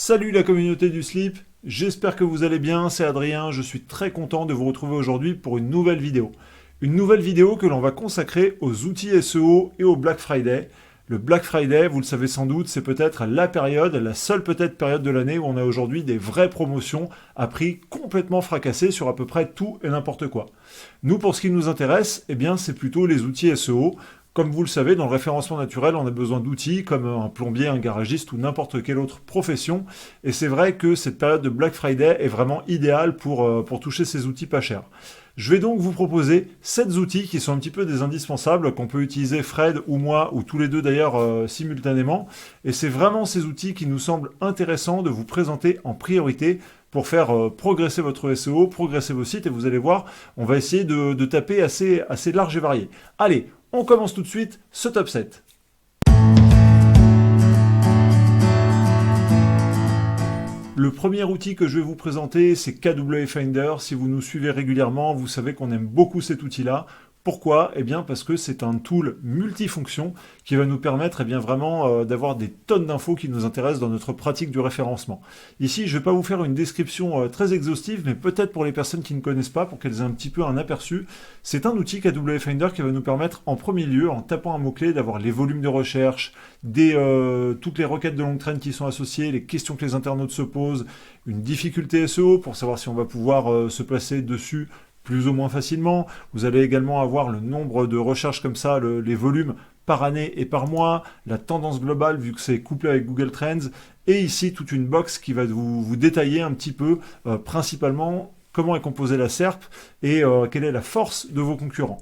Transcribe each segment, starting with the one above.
Salut la communauté du slip, j'espère que vous allez bien, c'est Adrien, je suis très content de vous retrouver aujourd'hui pour une nouvelle vidéo. Une nouvelle vidéo que l'on va consacrer aux outils SEO et au Black Friday. Le Black Friday, vous le savez sans doute, c'est peut-être la période, la seule peut-être période de l'année où on a aujourd'hui des vraies promotions à prix complètement fracassés sur à peu près tout et n'importe quoi. Nous, pour ce qui nous intéresse, eh bien, c'est plutôt les outils SEO. Comme vous le savez, dans le référencement naturel, on a besoin d'outils comme un plombier, un garagiste ou n'importe quelle autre profession. Et c'est vrai que cette période de Black Friday est vraiment idéale pour toucher ces outils pas chers. Je vais donc vous proposer 7 outils qui sont un petit peu des indispensables, qu'on peut utiliser Fred ou moi, ou tous les deux d'ailleurs simultanément. Et c'est vraiment ces outils qui nous semblent intéressants de vous présenter en priorité pour faire progresser votre SEO, progresser vos sites. Et vous allez voir, on va essayer de taper assez large et varié. Allez, on commence tout de suite ce top 7. Le premier outil que je vais vous présenter, c'est KW Finder. Si vous nous suivez régulièrement, vous savez qu'on aime beaucoup cet outil-là. Pourquoi ? Eh bien parce que c'est un tool multifonction qui va nous permettre vraiment d'avoir des tonnes d'infos qui nous intéressent dans notre pratique du référencement. Ici, je ne vais pas vous faire une description très exhaustive, mais peut-être pour les personnes qui ne connaissent pas, pour qu'elles aient un petit peu un aperçu. C'est un outil KW Finder qui va nous permettre en premier lieu, en tapant un mot-clé, d'avoir les volumes de recherche, toutes les requêtes de longue traîne qui sont associées, les questions que les internautes se posent, une difficulté SEO pour savoir si on va pouvoir se placer dessus plus ou moins facilement. Vous allez également avoir le nombre de recherches comme ça, les volumes par année et par mois, la tendance globale vu que c'est couplé avec Google Trends, et ici toute une box qui va vous détailler un petit peu principalement comment est composée la SERP et quelle est la force de vos concurrents.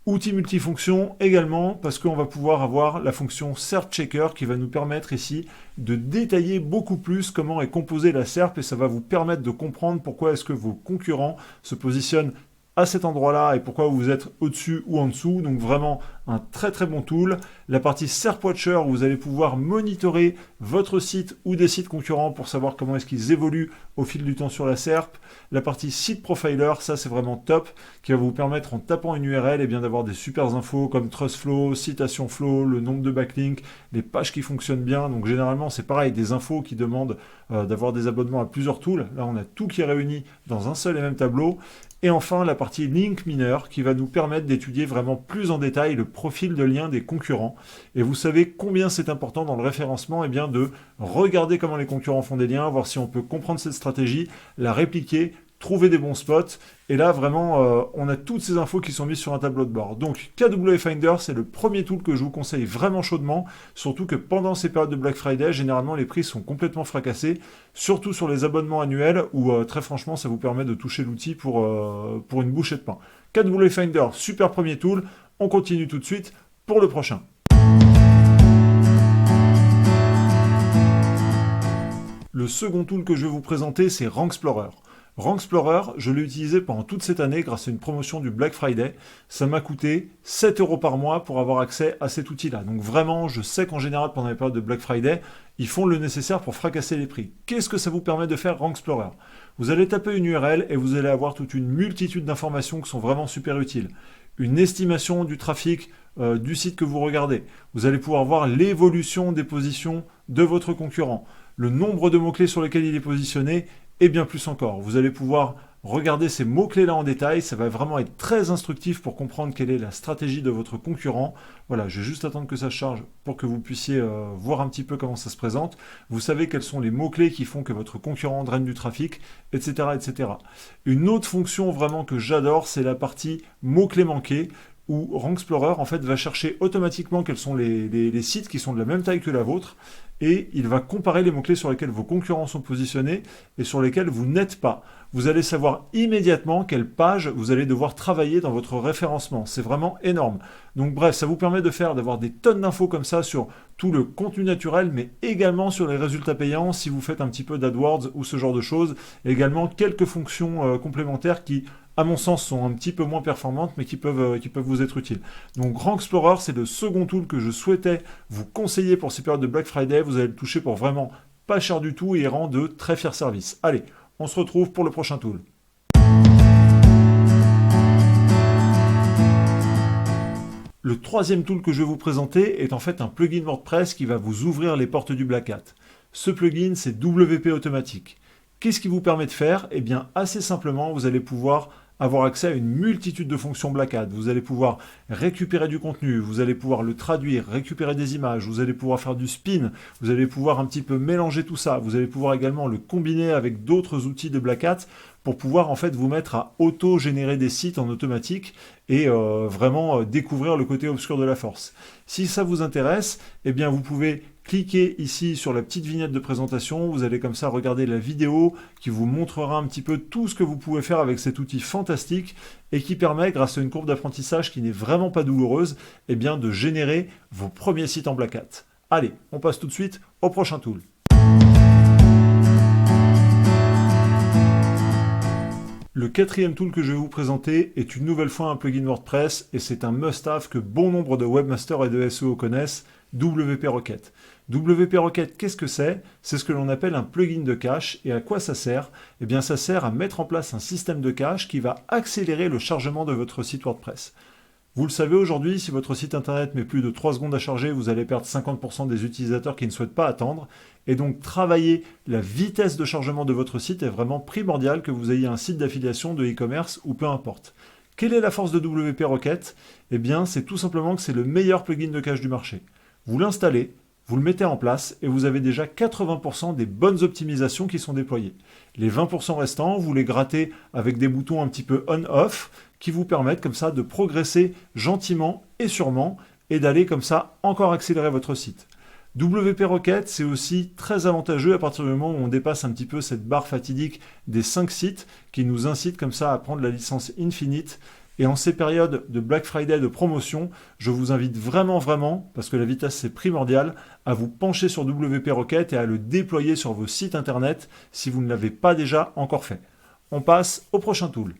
Outil multifonction également, parce qu'on va pouvoir avoir la fonction SERP Checker qui va nous permettre ici de détailler beaucoup plus comment est composée la SERP, et ça va vous permettre de comprendre pourquoi est-ce que vos concurrents se positionnent à cet endroit-là et pourquoi vous êtes au-dessus ou en dessous. Donc vraiment un très très bon tool. La partie SERP Watcher, où vous allez pouvoir monitorer votre site ou des sites concurrents pour savoir comment est-ce qu'ils évoluent au fil du temps sur la SERP. La partie Site Profiler, ça c'est vraiment top, qui va vous permettre en tapant une URL d'avoir des super infos comme Trust Flow, Citation Flow, le nombre de backlinks, les pages qui fonctionnent bien. Donc généralement c'est pareil, des infos qui demandent d'avoir des abonnements à plusieurs tools. Là on a tout qui est réuni dans un seul et même tableau. Et enfin, la partie Link Miner qui va nous permettre d'étudier vraiment plus en détail le profil de lien des concurrents. Et vous savez combien c'est important dans le référencement de regarder comment les concurrents font des liens, voir si on peut comprendre cette stratégie, la répliquer, trouver des bons spots. Et là, vraiment, on a toutes ces infos qui sont mises sur un tableau de bord. Donc, KW Finder, c'est le premier tool que je vous conseille vraiment chaudement, surtout que pendant ces périodes de Black Friday, généralement, les prix sont complètement fracassés, surtout sur les abonnements annuels, où très franchement, ça vous permet de toucher l'outil pour une bouchée de pain. KW Finder, super premier tool. On continue tout de suite pour le prochain. Le second tool que je vais vous présenter, c'est Rank-Explorer. Rank-Explorer, je l'ai utilisé pendant toute cette année grâce à une promotion du Black Friday. Ça m'a coûté 7 € par mois pour avoir accès à cet outil-là. Donc vraiment, je sais qu'en général, pendant les périodes de Black Friday, ils font le nécessaire pour fracasser les prix. Qu'est-ce que ça vous permet de faire, Rank-Explorer ? Vous allez taper une URL et vous allez avoir toute une multitude d'informations qui sont vraiment super utiles. Une estimation du trafic du site que vous regardez. Vous allez pouvoir voir l'évolution des positions de votre concurrent, le nombre de mots-clés sur lesquels il est positionné, et bien plus encore. Vous allez pouvoir regarder ces mots-clés-là en détail. Ça va vraiment être très instructif pour comprendre quelle est la stratégie de votre concurrent. Voilà, je vais juste attendre que ça charge pour que vous puissiez voir un petit peu comment ça se présente. Vous savez quels sont les mots-clés qui font que votre concurrent draine du trafic, etc., etc. Une autre fonction vraiment que j'adore, c'est la partie mots-clés manqués, où Rank-Explorer en fait va chercher automatiquement quels sont les sites qui sont de la même taille que la vôtre, et il va comparer les mots-clés sur lesquels vos concurrents sont positionnés et sur lesquels vous n'êtes pas. Vous allez savoir immédiatement quelle page vous allez devoir travailler dans votre référencement. C'est vraiment énorme. Donc bref, ça vous permet d'avoir des tonnes d'infos comme ça sur tout le contenu naturel, mais également sur les résultats payants si vous faites un petit peu d'AdWords ou ce genre de choses. Et également quelques fonctions complémentaires qui, à mon sens, sont un petit peu moins performantes, mais qui peuvent vous être utiles. Donc Rank-Explorer, c'est le second tool que je souhaitais vous conseiller pour ces périodes de Black Friday. Vous allez le toucher pour vraiment pas cher du tout et il rend de très fiers services. Allez, on se retrouve pour le prochain tool. Le troisième tool que je vais vous présenter est en fait un plugin WordPress qui va vous ouvrir les portes du Black Hat. Ce plugin, c'est WP Automatique. Qu'est-ce qu'il vous permet de faire? Eh bien, assez simplement, vous allez pouvoir avoir accès à une multitude de fonctions Black Hat. Vous allez pouvoir récupérer du contenu, vous allez pouvoir le traduire, récupérer des images, vous allez pouvoir faire du spin, vous allez pouvoir un petit peu mélanger tout ça, vous allez pouvoir également le combiner avec d'autres outils de Black Hat pour pouvoir en fait vous mettre à auto-générer des sites en automatique et vraiment découvrir le côté obscur de la force. Si ça vous intéresse, eh bien vous pouvez cliquer ici sur la petite vignette de présentation, vous allez comme ça regarder la vidéo qui vous montrera un petit peu tout ce que vous pouvez faire avec cet outil fantastique et qui permet, grâce à une courbe d'apprentissage qui n'est vraiment pas douloureuse, eh bien de générer vos premiers sites en Black Hat. Allez, on passe tout de suite au prochain tool. Le quatrième tool que je vais vous présenter est une nouvelle fois un plugin WordPress et c'est un must-have que bon nombre de webmasters et de SEO connaissent, WP Rocket. WP Rocket, qu'est-ce que c'est? C'est ce que l'on appelle un plugin de cache. Et à quoi ça sert? Eh bien, ça sert à mettre en place un système de cache qui va accélérer le chargement de votre site WordPress. Vous le savez aujourd'hui, si votre site internet met plus de 3 secondes à charger, vous allez perdre 50% des utilisateurs qui ne souhaitent pas attendre. Et donc, travailler la vitesse de chargement de votre site est vraiment primordial, que vous ayez un site d'affiliation, de e-commerce ou peu importe. Quelle est la force de WP Rocket? Eh bien, c'est tout simplement que c'est le meilleur plugin de cache du marché. Vous l'installez, vous le mettez en place et vous avez déjà 80% des bonnes optimisations qui sont déployées. Les 20% restants, vous les grattez avec des boutons un petit peu on-off qui vous permettent comme ça de progresser gentiment et sûrement et d'aller comme ça encore accélérer votre site. WP Rocket, c'est aussi très avantageux à partir du moment où on dépasse un petit peu cette barre fatidique des 5 sites qui nous incite comme ça à prendre la licence Infinite. Et en ces périodes de Black Friday de promotion, je vous invite vraiment, parce que la vitesse c'est primordial, à vous pencher sur WP Rocket et à le déployer sur vos sites internet si vous ne l'avez pas déjà encore fait. On passe au prochain tool.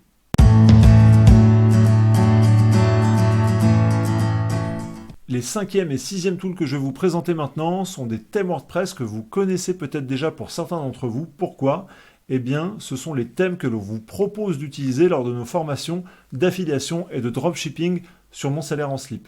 Les 5e et 6e tools que je vais vous présenter maintenant sont des thèmes WordPress que vous connaissez peut-être déjà pour certains d'entre vous. Pourquoi ? Eh bien, ce sont les thèmes que l'on vous propose d'utiliser lors de nos formations d'affiliation et de dropshipping sur Mon Salaire en Slip.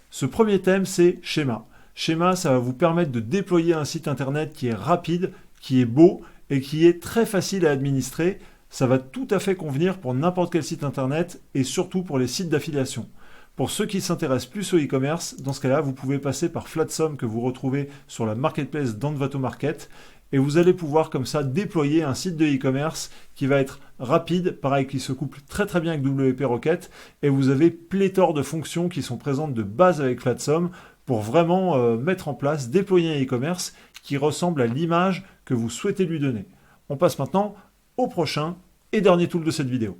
Ce premier thème, c'est Schéma. Schéma, ça va vous permettre de déployer un site internet qui est rapide, qui est beau et qui est très facile à administrer. Ça va tout à fait convenir pour n'importe quel site internet et surtout pour les sites d'affiliation. Pour ceux qui s'intéressent plus au e-commerce, dans ce cas-là, vous pouvez passer par Flatsum que vous retrouvez sur la marketplace d'Envato Market et vous allez pouvoir comme ça déployer un site de e-commerce qui va être rapide, pareil qui se couple très bien avec WP Rocket et vous avez pléthore de fonctions qui sont présentes de base avec Flatsum pour vraiment mettre en place, déployer un e-commerce qui ressemble à l'image que vous souhaitez lui donner. On passe maintenant au prochain et dernier tool de cette vidéo.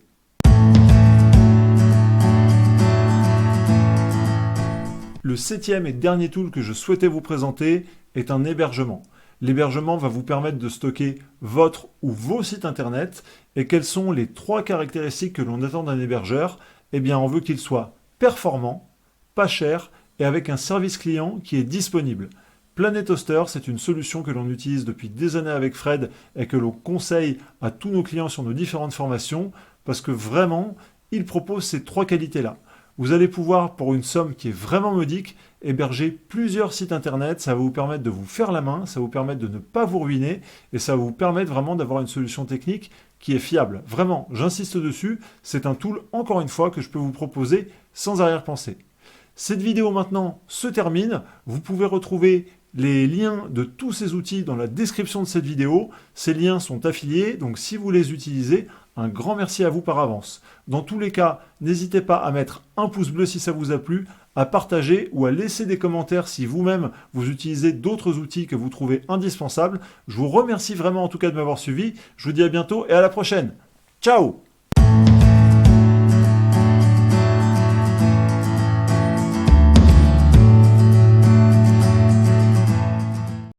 Le 7e et dernier tool que je souhaitais vous présenter est un hébergement. L'hébergement va vous permettre de stocker votre ou vos sites internet. Et quelles sont les 3 caractéristiques que l'on attend d'un hébergeur? Eh bien, on veut qu'il soit performant, pas cher et avec un service client qui est disponible. Planet Hoster, c'est une solution que l'on utilise depuis des années avec Fred et que l'on conseille à tous nos clients sur nos différentes formations parce que vraiment, il propose ces 3 qualités-là. Vous allez pouvoir, pour une somme qui est vraiment modique, héberger plusieurs sites internet. Ça va vous permettre de vous faire la main, ça va vous permettre de ne pas vous ruiner et ça va vous permettre vraiment d'avoir une solution technique qui est fiable. Vraiment, j'insiste dessus, c'est un tool, encore une fois, que je peux vous proposer sans arrière-pensée. Cette vidéo maintenant se termine. Vous pouvez retrouver les liens de tous ces outils dans la description de cette vidéo. Ces liens sont affiliés, donc si vous les utilisez, un grand merci à vous par avance. Dans tous les cas, n'hésitez pas à mettre un pouce bleu si ça vous a plu, à partager ou à laisser des commentaires si vous-même vous utilisez d'autres outils que vous trouvez indispensables. Je vous remercie vraiment en tout cas de m'avoir suivi. Je vous dis à bientôt et à la prochaine. Ciao!